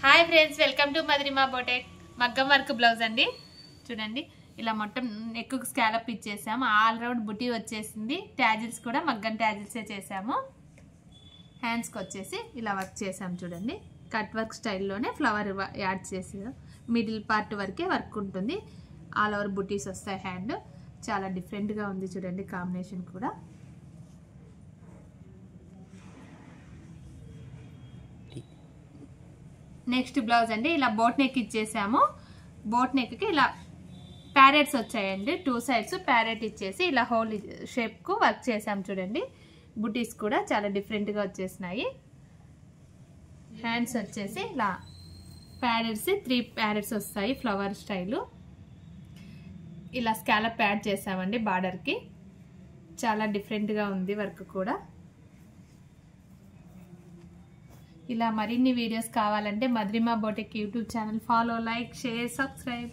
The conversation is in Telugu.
Hi friends, welcome to Madhurima boutique. మగ్గం వర్క్ బ్లౌజ్ అండి. చూడండి, ఇలా మొత్తం నెక్ స్కాలప్ ఇచ్చేసాము. ఆల్ రౌండ్ బుటీ వచ్చేసింది. ట్యాజిల్స్ కూడా మగ్గం ట్యాజిల్సే చేసాము. హ్యాండ్స్కి వచ్చేసి ఇలా వర్క్ చేసాము. చూడండి, కట్ వర్క్ స్టైల్లోనే ఫ్లవర్ యాడ్ చేసాము. మిడిల్ పార్ట్ వరకే వర్క్ ఉంటుంది. ఆల్ ఓవర్ బుటీస్ వస్తాయి. హ్యాండ్ చాలా డిఫరెంట్గా ఉంది. చూడండి, కాంబినేషన్ కూడా. నెక్స్ట్ బ్లౌజ్ అండి, ఇలా బోట్ నెక్ ఇచ్చేసాము. బోట్ నెక్కి ఇలా ప్యారెట్స్ వచ్చాయండి. 2 సైడ్స్ ప్యారెట్ ఇచ్చేసి ఇలా హోల్ షేప్కు వర్క్ చేసాము. చూడండి, బుటీస్ కూడా చాలా డిఫరెంట్గా వచ్చేసినాయి. హ్యాండ్స్ వచ్చేసి ఇలా ప్యారెట్స్ 3 ప్యారెట్స్ వస్తాయి ఫ్లవర్ స్టైలు. ఇలా స్కాలప్ యాడ్ చేసామండి బార్డర్కి. చాలా డిఫరెంట్గా ఉంది వర్క్ కూడా. ఇలా మరిన్ని వీడియోస్ కావాలంటే Madhurima boutique YouTube channel follow, like, share, subscribe.